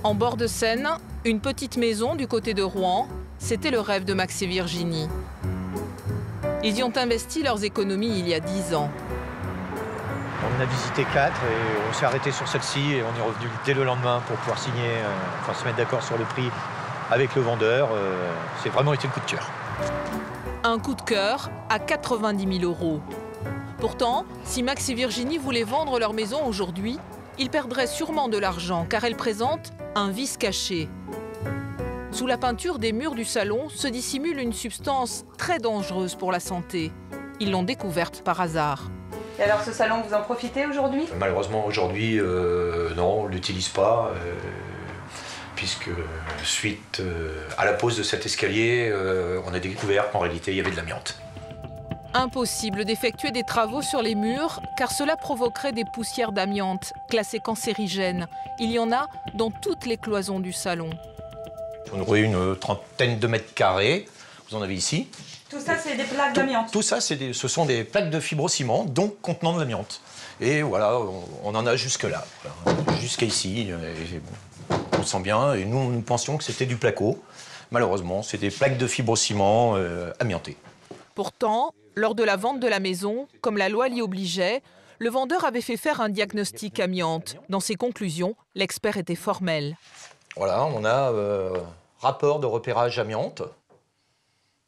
En bord de Seine, une petite maison du côté de Rouen, c'était le rêve de Max et Virginie. Ils y ont investi leurs économies il y a 10 ans. On en a visité 4 et on s'est arrêté sur celle-ci et on est revenu dès le lendemain pour pouvoir signer, se mettre d'accord sur le prix avec le vendeur. C'est vraiment été le coup de cœur. Un coup de cœur à 90 000 €. Pourtant, si Max et Virginie voulaient vendre leur maison aujourd'hui, ils perdraient sûrement de l'argent car elle présente un vice caché. Sous la peinture des murs du salon se dissimule une substance très dangereuse pour la santé. Ils l'ont découverte par hasard. Et alors ce salon, vous en profitez aujourd'hui? Malheureusement aujourd'hui, non, on ne l'utilise pas. Puisque suite à la pose de cet escalier, on a découvert qu'en réalité il y avait de l'amiante. Impossible d'effectuer des travaux sur les murs car cela provoquerait des poussières d'amiante, classées cancérigènes. Il y en a dans toutes les cloisons du salon. On aurait une trentaine de mètres carrés, vous en avez ici. Tout ça, c'est des plaques d'amiante? Tout ça, ce sont des plaques de fibrociment, donc contenant de l'amiante. Et voilà, on en a jusque-là, voilà, jusqu'à ici. On le sent bien, et nous pensions que c'était du placo. Malheureusement, c'est des plaques de fibrociment amiantées. Pourtant, lors de la vente de la maison, comme la loi l'y obligeait, le vendeur avait fait faire un diagnostic amiante. Dans ses conclusions, l'expert était formel. Voilà, on a rapport de repérage amiante.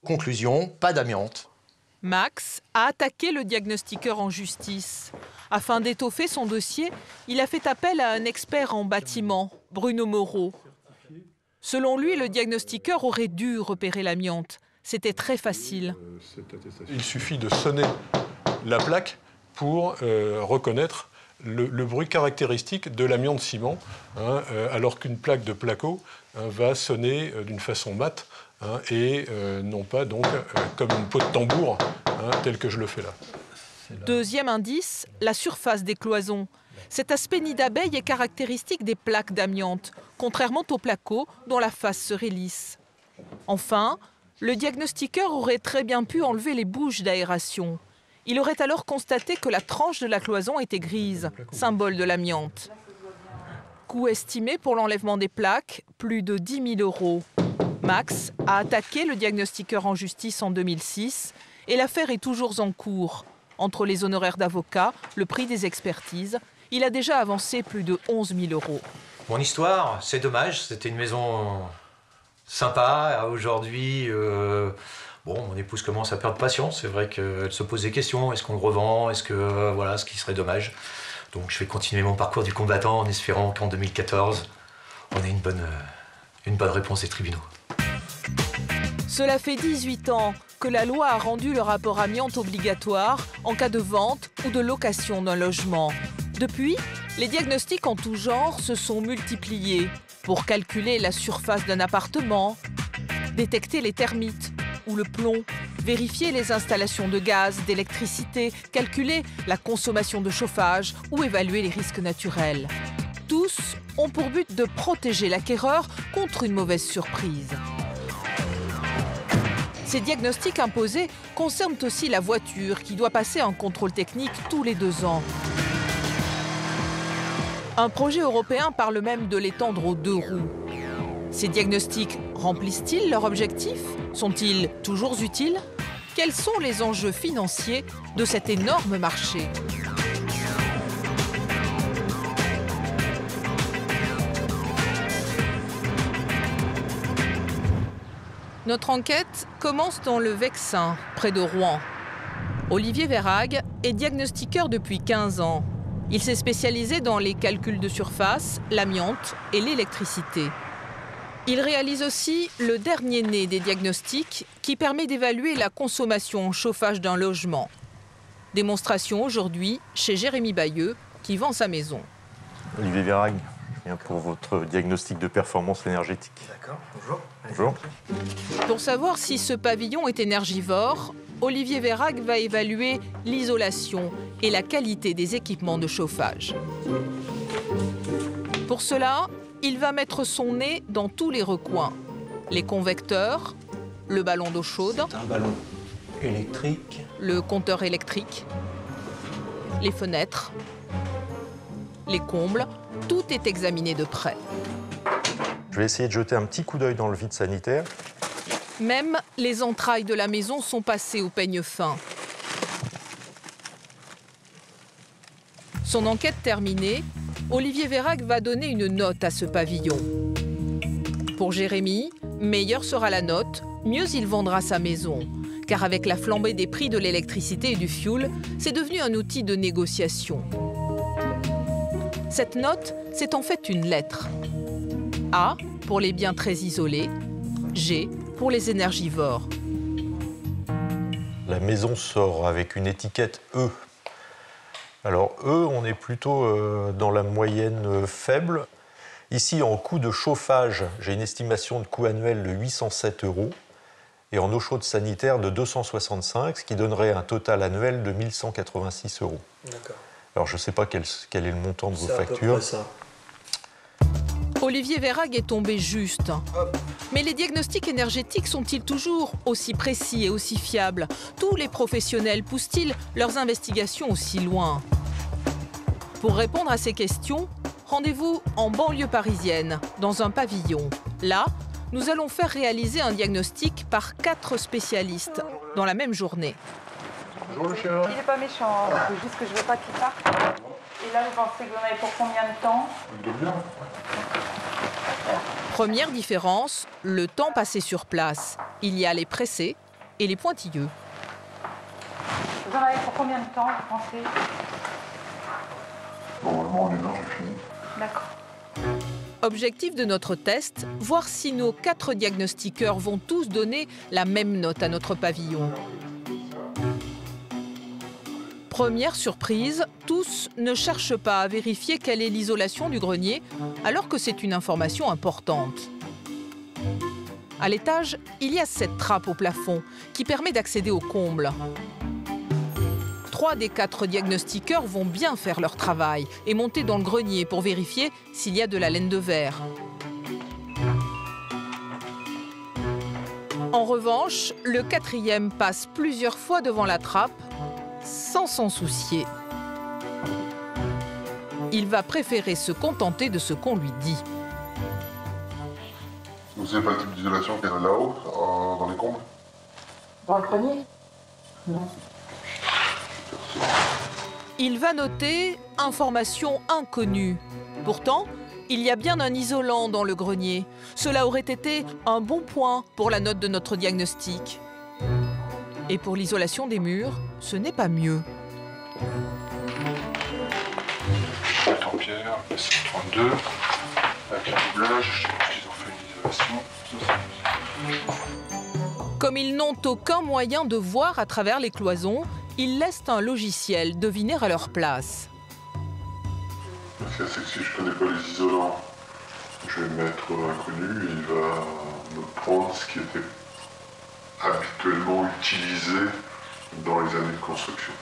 Conclusion, pas d'amiante. Max a attaqué le diagnostiqueur en justice. Afin d'étoffer son dossier, il a fait appel à un expert en bâtiment, Bruno Moreau. Selon lui, le diagnostiqueur aurait dû repérer l'amiante. C'était très facile. Il suffit de sonner la plaque pour reconnaître le bruit caractéristique de l'amiante ciment, alors qu'une plaque de placo va sonner d'une façon mate et non pas donc comme une peau de tambour, tel que je le fais là. Deuxième indice, la surface des cloisons. Cet aspect nid d'abeille est caractéristique des plaques d'amiante, contrairement aux placos dont la face serait lisse. Enfin, le diagnostiqueur aurait très bien pu enlever les bouches d'aération. Il aurait alors constaté que la tranche de la cloison était grise, symbole de l'amiante. Coût estimé pour l'enlèvement des plaques, plus de 10 000 €. Max a attaqué le diagnostiqueur en justice en 2006 et l'affaire est toujours en cours. Entre les honoraires d'avocat, le prix des expertises, il a déjà avancé plus de 11 000 €. Mon histoire, c'est dommage, c'était une maison sympa. Aujourd'hui, mon épouse commence à perdre patience. C'est vrai qu'elle se pose des questions. Est-ce qu'on le revend? Est-ce que, voilà, ce qui serait dommage. Donc je vais continuer mon parcours du combattant en espérant qu'en 2014, on ait une bonne réponse des tribunaux. Cela fait 18 ans que la loi a rendu le rapport amiante obligatoire en cas de vente ou de location d'un logement. Depuis, les diagnostics en tout genre se sont multipliés pour calculer la surface d'un appartement, détecter les termites ou le plomb, vérifier les installations de gaz, d'électricité, calculer la consommation de chauffage ou évaluer les risques naturels. Tous ont pour but de protéger l'acquéreur contre une mauvaise surprise. Ces diagnostics imposés concernent aussi la voiture qui doit passer un contrôle technique tous les 2 ans. Un projet européen parle même de l'étendre aux 2 roues. Ces diagnostics remplissent-ils leur objectif? Sont-ils toujours utiles? Quels sont les enjeux financiers de cet énorme marché? Notre enquête commence dans le Vexin, près de Rouen. Olivier Verhaeghe est diagnostiqueur depuis 15 ans. Il s'est spécialisé dans les calculs de surface, l'amiante et l'électricité. Il réalise aussi le dernier né des diagnostics qui permet d'évaluer la consommation en chauffage d'un logement. Démonstration aujourd'hui chez Jérémy Bayeux qui vend sa maison. Olivier Verhaeghe, je viens pour votre diagnostic de performance énergétique. D'accord, bonjour. Bonjour. Pour savoir si ce pavillon est énergivore, Olivier Verhaeghe va évaluer l'isolation et la qualité des équipements de chauffage. Pour cela, il va mettre son nez dans tous les recoins. Les convecteurs, le ballon d'eau chaude, C'est un ballon électrique. le compteur électrique, les fenêtres, les combles, tout est examiné de près. Je vais essayer de jeter un petit coup d'œil dans le vide sanitaire. Même les entrailles de la maison sont passées au peigne fin. Son enquête terminée, Olivier Vérac va donner une note à ce pavillon. Pour Jérémy, meilleure sera la note, mieux il vendra sa maison. Car avec la flambée des prix de l'électricité et du fioul, c'est devenu un outil de négociation. Cette note, c'est en fait une lettre. A pour les biens très isolés, G pour les énergivores. La maison sort avec une étiquette E. Alors E, on est plutôt dans la moyenne faible. Ici, en coût de chauffage, j'ai une estimation de coût annuel de 807 €. Et en eau chaude sanitaire de 265, ce qui donnerait un total annuel de 1186 €. D'accord. Alors je ne sais pas quel est le montant de vos C'est à peu factures. près ça. Olivier Vérac est tombé juste. Mais les diagnostics énergétiques sont-ils toujours aussi précis et aussi fiables? Tous les professionnels poussent-ils leurs investigations aussi loin? Pour répondre à ces questions, rendez-vous en banlieue parisienne, dans un pavillon. Là, nous allons faire réaliser un diagnostic par 4 spécialistes dans la même journée. Il n'est pas méchant, hein. C'est juste que je ne veux pas qu'il parte. Et là, vous pensez que vous en avez pour combien de temps? Première différence, le temps passé sur place. Il y a les pressés et les pointilleux. Vous en avez pour combien de temps, vous pensez? Normalement, en 1 heure, j'ai fini. D'accord. Objectif de notre test, voir si nos 4 diagnostiqueurs vont tous donner la même note à notre pavillon. Première surprise, tous ne cherchent pas à vérifier quelle est l'isolation du grenier, alors que c'est une information importante. À l'étage, il y a cette trappe au plafond qui permet d'accéder au comble. 3 des 4 diagnostiqueurs vont bien faire leur travail et monter dans le grenier pour vérifier s'il y a de la laine de verre. En revanche, le 4e passe plusieurs fois devant la trappe sans s'en soucier. Il va préférer se contenter de ce qu'on lui dit. Vous savez pas le type d'isolation qu'il y a là-haut, dans les combles? Dans le grenier? Non. Il va noter « information inconnue ». Pourtant, il y a bien un isolant dans le grenier. Cela aurait été un bon point pour la note de notre diagnostic. Et pour l'isolation des murs, ce n'est pas mieux. En pierre, 32, avec un doublage, je sais pas qu'ils ont fait une isolation. Comme ils n'ont aucun moyen de voir à travers les cloisons, ils laissent un logiciel deviner à leur place. C'est que si je connais pas les isolants, je vais mettre inconnu et il va me prendre ce qui était habituellement utilisé dans les années de construction.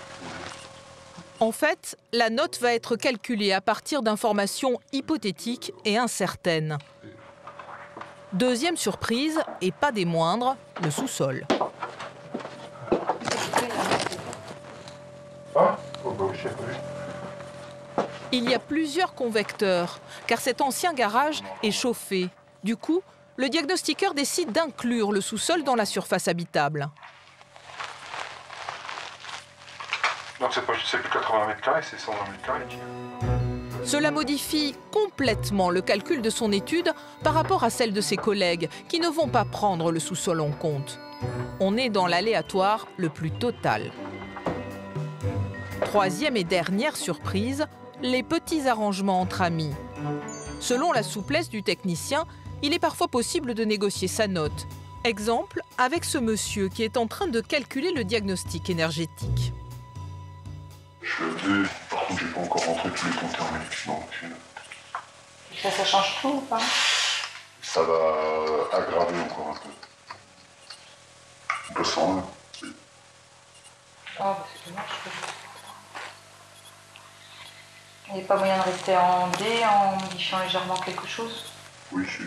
En fait, la note va être calculée à partir d'informations hypothétiques et incertaines. Deuxième surprise, et pas des moindres, le sous-sol. Ah, oh bah oui, j'ai pas vu. Il y a plusieurs convecteurs, car cet ancien garage est chauffé. Du coup, le diagnostiqueur décide d'inclure le sous-sol dans la surface habitable. Donc c'est plus 80 mètres carrés, c'est 120 mètres carrés. Cela modifie complètement le calcul de son étude par rapport à celle de ses collègues, qui ne vont pas prendre le sous-sol en compte. On est dans l'aléatoire le plus total. Troisième et dernière surprise, les petits arrangements entre amis. Selon la souplesse du technicien, il est parfois possible de négocier sa note. Exemple, avec ce monsieur qui est en train de calculer le diagnostic énergétique. Je vais, par contre, j'ai pas encore rentré tous les compteurs, mais non, Ça change tout ou pas? ça va aggraver encore un peu. On peut s'en aller. Ah, bah c'est dommage. Il n'y a pas moyen de rester en D en modifiant légèrement quelque chose? Oui, si.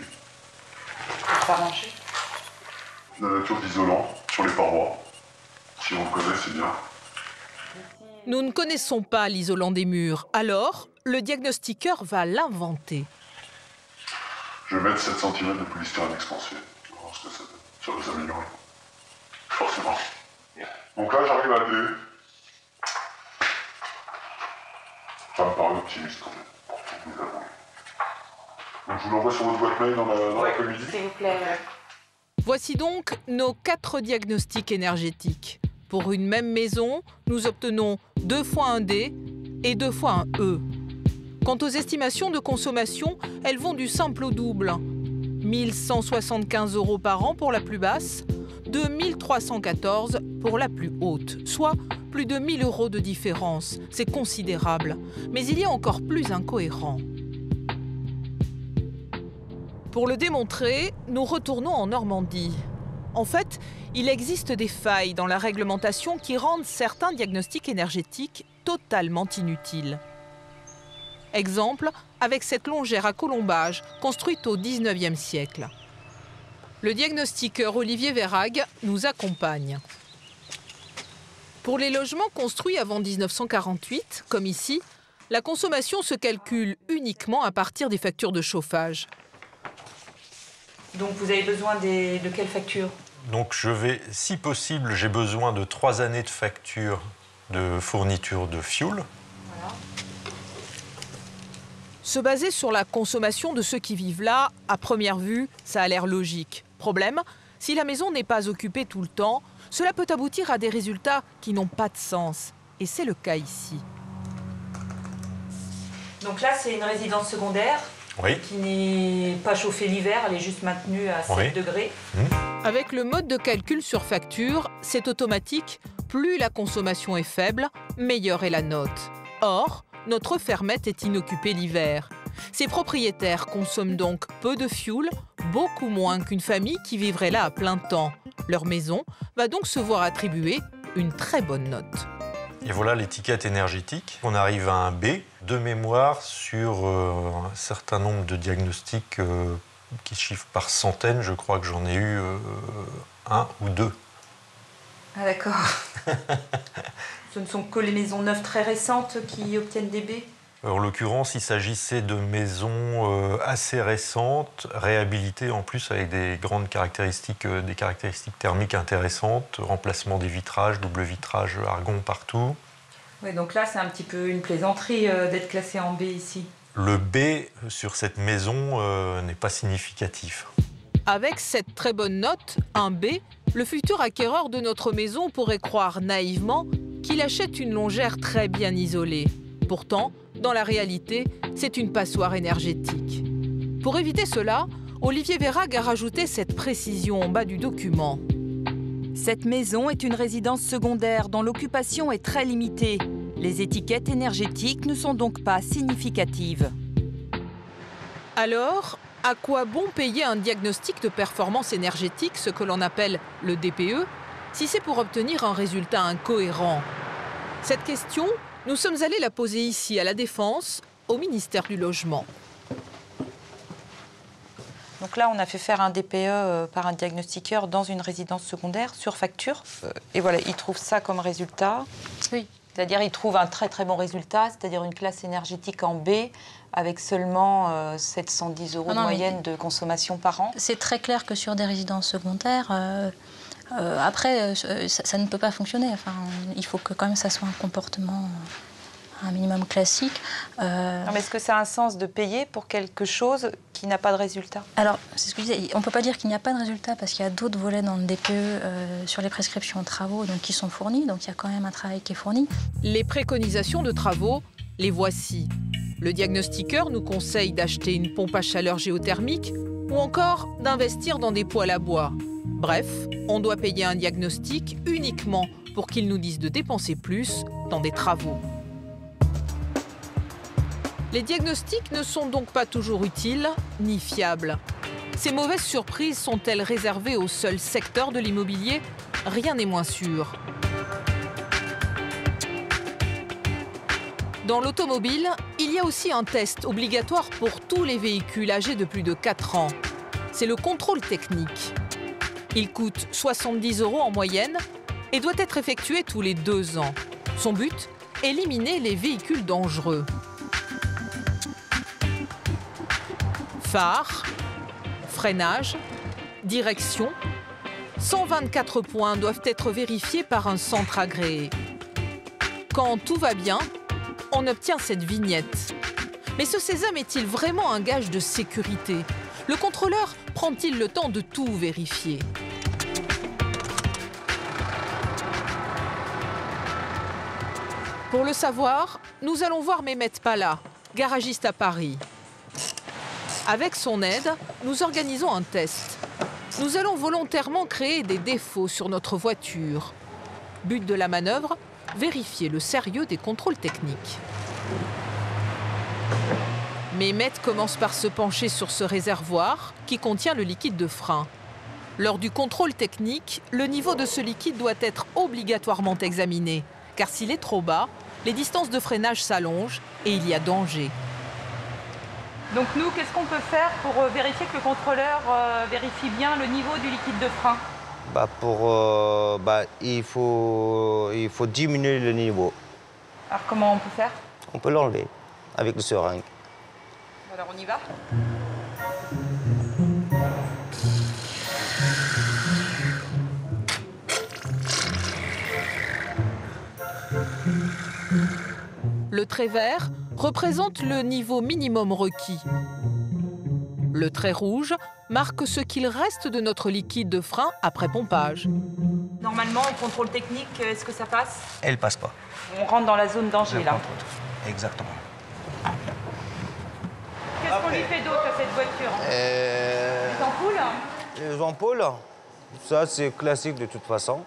Pour s'arranger. La nature d'isolant sur les parois. Si on le connaît, c'est bien. Nous ne connaissons pas l'isolant des murs, alors le diagnostiqueur va l'inventer. Je vais mettre 7 cm de polystyrène expansé. On va voir ce que ça donne. Ça va s'améliorer. Forcément. Donc là, j'arrive à D. Ça me paraît optimiste quand même, pour tout vous avouer. Donc je vous l'envoie sur votre boîte mail dans l'après-midi. S'il vous plaît. Voici donc nos 4 diagnostics énergétiques. Pour une même maison, nous obtenons 2 fois un D et 2 fois un E. Quant aux estimations de consommation, elles vont du simple au double. 1 175 € par an pour la plus basse, 2 314 pour la plus haute, soit plus de 1 000 € de différence. C'est considérable, mais il y a encore plus incohérent. Pour le démontrer, nous retournons en Normandie. En fait, il existe des failles dans la réglementation qui rendent certains diagnostics énergétiques totalement inutiles. Exemple avec cette longère à colombage construite au XIXe siècle. Le diagnostiqueur Olivier Verhaeghe nous accompagne. Pour les logements construits avant 1948, comme ici, la consommation se calcule uniquement à partir des factures de chauffage. Donc vous avez besoin de quelles factures? Donc si possible, j'ai besoin de 3 années de facture de fourniture de fioul. Voilà. Se baser sur la consommation de ceux qui vivent là, à première vue, ça a l'air logique. Problème, si la maison n'est pas occupée tout le temps, cela peut aboutir à des résultats qui n'ont pas de sens. Et c'est le cas ici. Donc là, c'est une résidence secondaire. Oui. Qui n'est pas chauffée l'hiver, elle est juste maintenue à 7 degrés. Avec le mode de calcul sur facture, c'est automatique. Plus la consommation est faible, meilleure est la note. Or, notre fermette est inoccupée l'hiver. Ses propriétaires consomment donc peu de fioul, beaucoup moins qu'une famille qui vivrait là à plein temps. Leur maison va donc se voir attribuer une très bonne note. Et voilà l'étiquette énergétique. On arrive à un B de mémoire sur un certain nombre de diagnostics qui chiffrent par centaines. Je crois que j'en ai eu 1 ou 2. Ah d'accord. Ce ne sont que les maisons neuves très récentes qui obtiennent des B? En l'occurrence, il s'agissait de maisons assez récentes, réhabilitées en plus avec des grandes caractéristiques, des caractéristiques thermiques intéressantes, remplacement des vitrages, double vitrage argon partout. Oui, donc là, c'est un petit peu une plaisanterie d'être classé en B ici. Le B sur cette maison n'est pas significatif. Avec cette très bonne note, un B, le futur acquéreur de notre maison pourrait croire naïvement qu'il achète une longère très bien isolée. Pourtant, dans la réalité, c'est une passoire énergétique. Pour éviter cela, Olivier Verhaeghe a rajouté cette précision en bas du document. Cette maison est une résidence secondaire dont l'occupation est très limitée. Les étiquettes énergétiques ne sont donc pas significatives. Alors, à quoi bon payer un diagnostic de performance énergétique, ce que l'on appelle le DPE, si c'est pour obtenir un résultat incohérent? Cette question, nous sommes allés la poser ici, à La Défense, au ministère du Logement. Donc là, on a fait faire un DPE par un diagnostiqueur dans une résidence secondaire sur facture. Et voilà, il trouve ça comme résultat. Oui. C'est-à-dire il trouve un très très bon résultat, c'est-à-dire une classe énergétique en B avec seulement 710 € de moyenne de consommation par an. C'est très clair que sur des résidences secondaires, après, ça ne peut pas fonctionner. Enfin, il faut que quand même ça soit un comportement un minimum classique. Non, mais est-ce que ça a un sens de payer pour quelque chose qui n'a pas de résultat? Alors, c'est ce que je disais, on ne peut pas dire qu'il n'y a pas de résultat parce qu'il y a d'autres volets dans le DPE sur les prescriptions de travaux donc, qui sont fournis, donc il y a quand même un travail qui est fourni. Les préconisations de travaux, les voici. Le diagnostiqueur nous conseille d'acheter une pompe à chaleur géothermique ou encore d'investir dans des poêles à bois. Bref, on doit payer un diagnostic uniquement pour qu'il nous dise de dépenser plus dans des travaux. Les diagnostics ne sont donc pas toujours utiles ni fiables. Ces mauvaises surprises sont-elles réservées au seul secteur de l'immobilier? Rien n'est moins sûr. Dans l'automobile, il y a aussi un test obligatoire pour tous les véhicules âgés de plus de 4 ans. C'est le contrôle technique. Il coûte 70 € en moyenne et doit être effectué tous les 2 ans. Son but, éliminer les véhicules dangereux. Phares, freinage, direction. 124 points doivent être vérifiés par un centre agréé. Quand tout va bien, on obtient cette vignette. Mais ce sésame est-il vraiment un gage de sécurité? Le contrôleur prend-il le temps de tout vérifier? Pour le savoir, nous allons voir Mehmet Pala, garagiste à Paris. Avec son aide, nous organisons un test. Nous allons volontairement créer des défauts sur notre voiture. But de la manœuvre, vérifier le sérieux des contrôles techniques. Mehmet commence par se pencher sur ce réservoir qui contient le liquide de frein. Lors du contrôle technique, le niveau de ce liquide doit être obligatoirement examiné, car s'il est trop bas, les distances de freinage s'allongent et il y a danger. Donc nous, qu'est-ce qu'on peut faire pour vérifier que le contrôleur vérifie bien le niveau du liquide de frein? Il faut diminuer le niveau. Alors comment on peut faire? On peut l'enlever avec le seringue. Alors on y va? Le trait vert représente le niveau minimum requis. Le trait rouge marque ce qu'il reste de notre liquide de frein après pompage. Normalement, en contrôle technique, est-ce que ça passe? Elle passe pas. On rentre dans la zone danger, là. Exactement. Qu'est-ce qu'on lui fait d'autre à cette voiture? Les ampoules? Les ampoules, ça c'est classique de toute façon.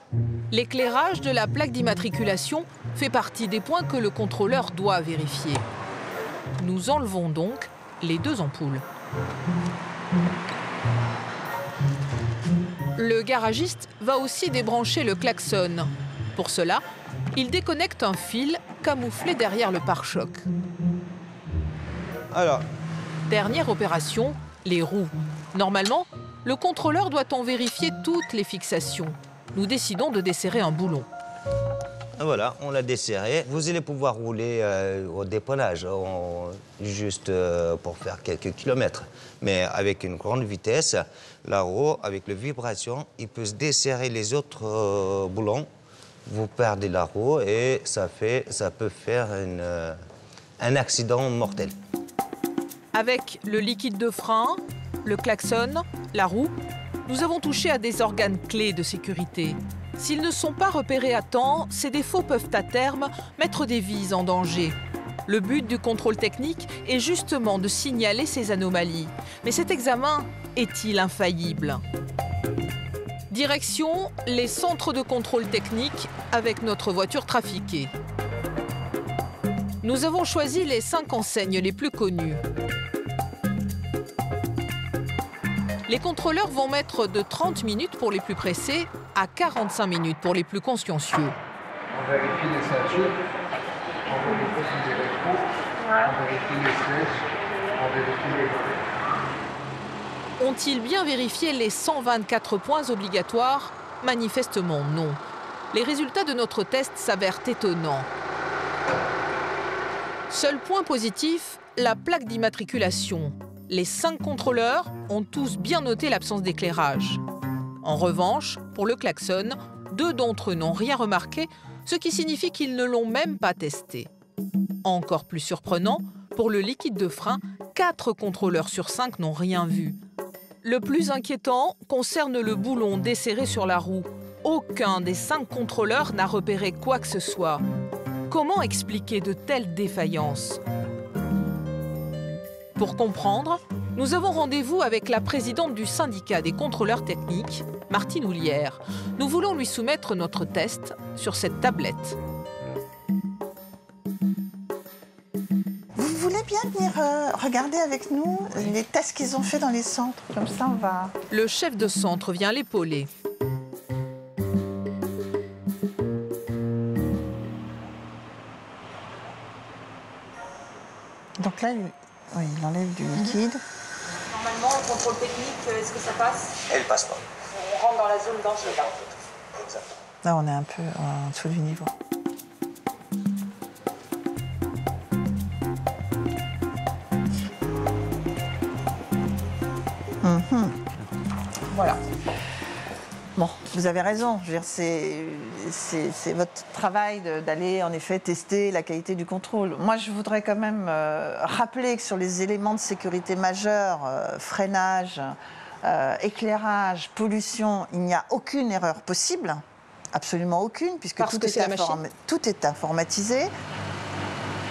L'éclairage de la plaque d'immatriculation fait partie des points que le contrôleur doit vérifier. Nous enlevons donc les 2 ampoules. Le garagiste va aussi débrancher le klaxon. Pour cela, il déconnecte un fil camouflé derrière le pare-choc. Alors, dernière opération, les roues. Normalement, le contrôleur doit en vérifier toutes les fixations. Nous décidons de desserrer un boulon. Voilà, on l'a desserré. Vous allez pouvoir rouler au dépannage, juste pour faire quelques kilomètres. Mais avec une grande vitesse, la roue, avec la vibration, il peut se desserrer les autres boulons. Vous perdez la roue et ça peut faire un accident mortel. Avec le liquide de frein, le klaxon, la roue, nous avons touché à des organes clés de sécurité. S'ils ne sont pas repérés à temps, ces défauts peuvent à terme mettre des vies en danger. Le but du contrôle technique est justement de signaler ces anomalies. Mais cet examen est-il infaillible? Direction les centres de contrôle technique avec notre voiture trafiquée. Nous avons choisi les 5 enseignes les plus connues. Les contrôleurs vont mettre de 30 minutes pour les plus pressés à 45 minutes pour les plus consciencieux. On vérifie les ceintures, on vérifie les électros, on vérifie les sièges, on vérifie les volets. Ont-ils bien vérifié les 124 points obligatoires? Manifestement non. Les résultats de notre test s'avèrent étonnants. Seul point positif, la plaque d'immatriculation. Les 5 contrôleurs ont tous bien noté l'absence d'éclairage. En revanche, pour le klaxon, 2 d'entre eux n'ont rien remarqué, ce qui signifie qu'ils ne l'ont même pas testé. Encore plus surprenant, pour le liquide de frein, 4 contrôleurs sur 5 n'ont rien vu. Le plus inquiétant concerne le boulon desserré sur la roue. Aucun des 5 contrôleurs n'a repéré quoi que ce soit. Comment expliquer de telles défaillances? Pour comprendre, nous avons rendez-vous avec la présidente du syndicat des contrôleurs techniques, Martine Houlière. Nous voulons lui soumettre notre test sur cette tablette. Vous voulez bien venir regarder avec nous les tests qu'ils ont fait dans les centres? Comme ça, on va... Le chef de centre vient l'épauler. Donc là, oui, il enlève du liquide. Normalement, le contrôle technique, est-ce que ça passe? Elle passe pas. On rentre dans la zone danger, là. Exactement. Là, on est un peu en dessous du niveau. Voilà. Bon, vous avez raison. Je veux dire, c'est votre travail d'aller en effet tester la qualité du contrôle. Moi, je voudrais quand même rappeler que sur les éléments de sécurité majeurs, freinage, éclairage, pollution, il n'y a aucune erreur possible, absolument aucune, puisque tout est informatisé.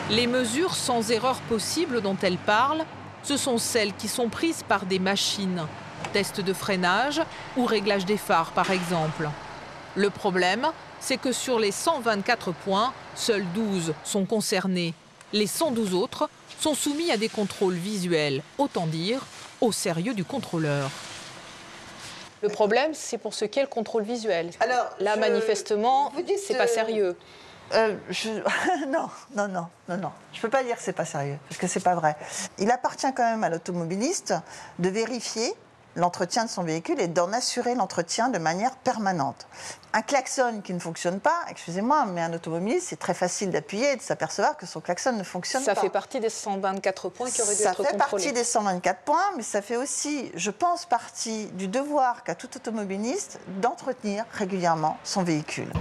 Les mesures sans erreur possible dont elle parle, ce sont celles qui sont prises par des machines. Test de freinage ou réglage des phares, par exemple. Le problème, c'est que sur les 124 points, seuls 12 sont concernés. Les 112 autres sont soumis à des contrôles visuels, autant dire au sérieux du contrôleur. Le problème, c'est pour ce qui est le contrôle visuel. Alors, là, manifestement, c'est pas sérieux. Non. Je ne peux pas dire que c'est pas sérieux, parce que c'est pas vrai. Il appartient quand même à l'automobiliste de vérifier l'entretien de son véhicule et d'en assurer l'entretien de manière permanente. Un klaxon qui ne fonctionne pas, excusez-moi, mais un automobiliste, c'est très facile d'appuyer et de s'apercevoir que son klaxon ne fonctionne pas. Ça fait partie des 124 points qui auraient dû être contrôlés. Ça fait partie des 124 points, mais ça fait aussi, je pense, partie du devoir qu'a tout automobiliste d'entretenir régulièrement son véhicule.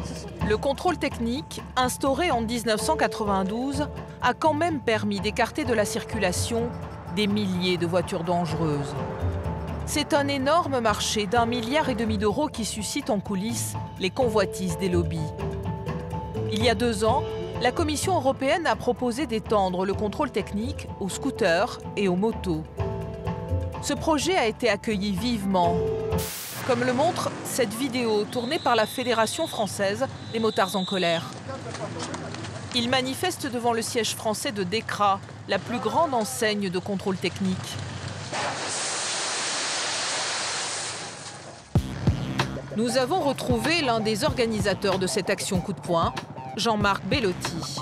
Le contrôle technique, instauré en 1992, a quand même permis d'écarter de la circulation des milliers de voitures dangereuses. C'est un énorme marché d'1,5 milliard d'euros qui suscite en coulisses les convoitises des lobbies. Il y a 2 ans, la Commission européenne a proposé d'étendre le contrôle technique aux scooters et aux motos. Ce projet a été accueilli vivement, comme le montre cette vidéo tournée par la Fédération française des motards en colère. Ils manifestent devant le siège français de DEKRA, la plus grande enseigne de contrôle technique. Nous avons retrouvé l'un des organisateurs de cette action coup de poing, Jean-Marc Bellotti.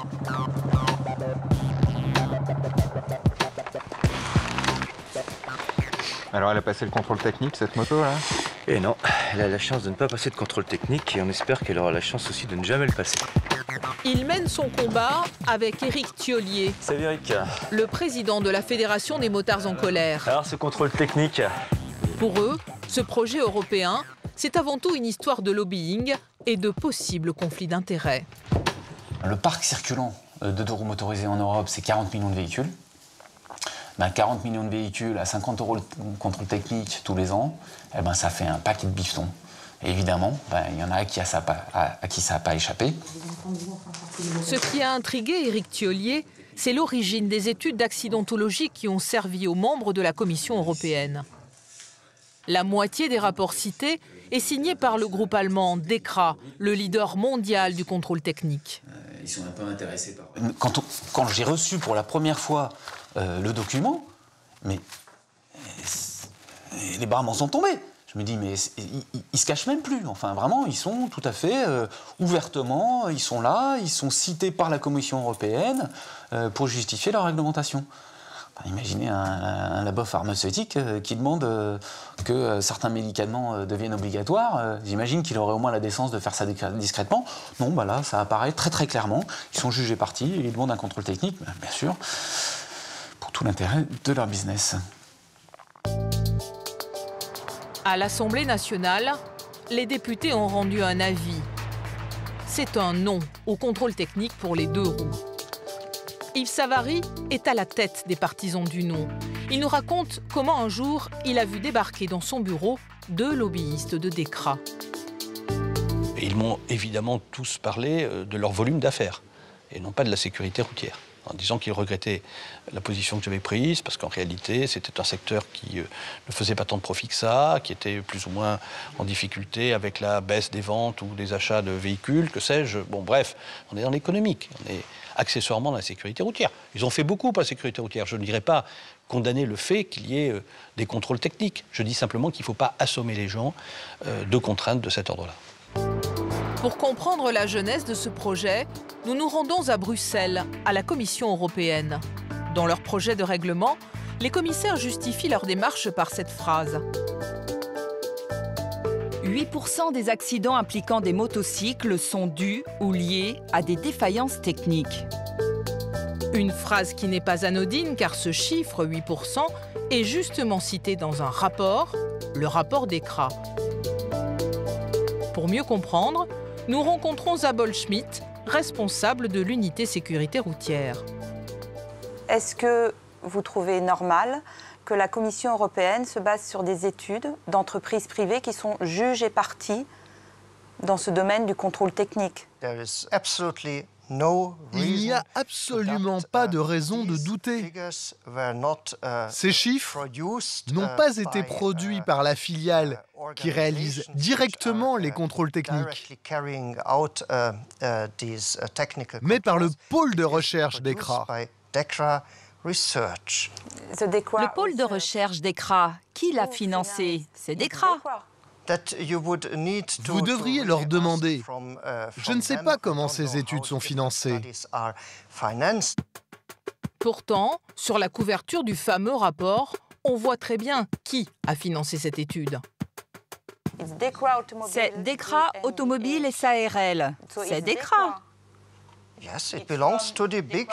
Alors elle a passé le contrôle technique, cette moto là? Et non, elle a la chance de ne pas passer de contrôle technique et on espère qu'elle aura la chance aussi de ne jamais le passer. Il mène son combat avec Éric Thiollier. Salut Eric. Le président de la Fédération des motards en colère. Alors ce contrôle technique? Pour eux, ce projet européen, c'est avant tout une histoire de lobbying et de possibles conflits d'intérêts. Le parc circulant de 2 roues motorisés en Europe, c'est 40 millions de véhicules. 40 millions de véhicules à 50 € le contrôle technique tous les ans, ça fait un paquet de bifetons. Et évidemment, il y en a à qui ça n'a pas échappé. Ce qui a intrigué Éric Thiollier, c'est l'origine des études d'accidentologie qui ont servi aux membres de la Commission européenne. La moitié des rapports cités est signée par le groupe allemand DEKRA, le leader mondial du contrôle technique. Ils sont un peu intéressés par... Quand j'ai reçu pour la première fois le document, mais les bras m'en sont tombés. Je me dis, mais ils se cachent même plus. Enfin, vraiment, ils sont tout à fait ouvertement, ils sont là, ils sont cités par la Commission européenne pour justifier leur réglementation. Imaginez un labo pharmaceutique qui demande que certains médicaments deviennent obligatoires. J'imagine qu'il aurait au moins la décence de faire ça discrètement. Non, là, ça apparaît très très clairement. Ils sont jugés partis, ils demandent un contrôle technique, bien sûr, pour tout l'intérêt de leur business. À l'Assemblée nationale, les députés ont rendu un avis. C'est un non au contrôle technique pour les 2 roues. Yves Savary est à la tête des partisans du non. Il nous raconte comment un jour, il a vu débarquer dans son bureau 2 lobbyistes de DEKRA. Et ils m'ont évidemment tous parlé de leur volume d'affaires, et non pas de la sécurité routière, en disant qu'ils regrettaient la position que j'avais prise, parce qu'en réalité, c'était un secteur qui ne faisait pas tant de profit que ça, qui était plus ou moins en difficulté avec la baisse des ventes ou des achats de véhicules, que sais-je. Bon, bref, on est dans l'économique, on est accessoirement dans la sécurité routière. Ils ont fait beaucoup pour la sécurité routière. Je ne dirais pas condamner le fait qu'il y ait des contrôles techniques. Je dis simplement qu'il ne faut pas assommer les gens de contraintes de cet ordre-là. Pour comprendre la genèse de ce projet, nous nous rendons à Bruxelles, à la Commission européenne. Dans leur projet de règlement, les commissaires justifient leur démarche par cette phrase. 8% des accidents impliquant des motocycles sont dus ou liés à des défaillances techniques. Une phrase qui n'est pas anodine car ce chiffre, 8%, est justement cité dans un rapport, le rapport DEKRA. Pour mieux comprendre, nous rencontrons Zabol Schmidt, responsable de l'unité sécurité routière. Est-ce que vous trouvez normal que la Commission européenne se base sur des études d'entreprises privées qui sont juges et parties dans ce domaine du contrôle technique? Il n'y a absolument pas de raison de douter. Ces chiffres n'ont pas été produits par la filiale qui réalise directement les contrôles techniques, mais par le pôle de recherche DEKRA. Le pôle de recherche DEKRA, qui l'a financé? C'est DEKRA. Vous devriez leur demander. Je ne sais pas comment ces études sont financées. Pourtant, sur la couverture du fameux rapport, on voit très bien qui a financé cette étude. C'est DEKRA Automobile SARL. C'est DEKRA.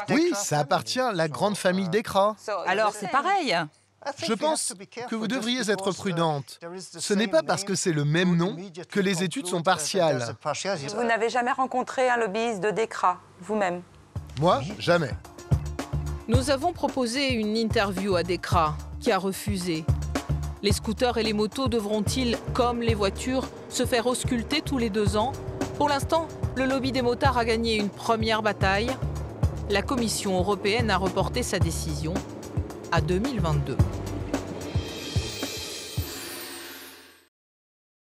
Oui, ça appartient à la grande famille DEKRA. Alors c'est pareil. Je pense que vous devriez être prudente. Ce n'est pas parce que c'est le même nom que les études sont partiales. Vous n'avez jamais rencontré un lobbyiste de DEKRA, vous-même? Moi, jamais. Nous avons proposé une interview à DEKRA, qui a refusé. Les scooters et les motos devront-ils, comme les voitures, se faire ausculter tous les 2 ans? Pour l'instant, le lobby des motards a gagné une première bataille. La Commission européenne a reporté sa décision à 2022.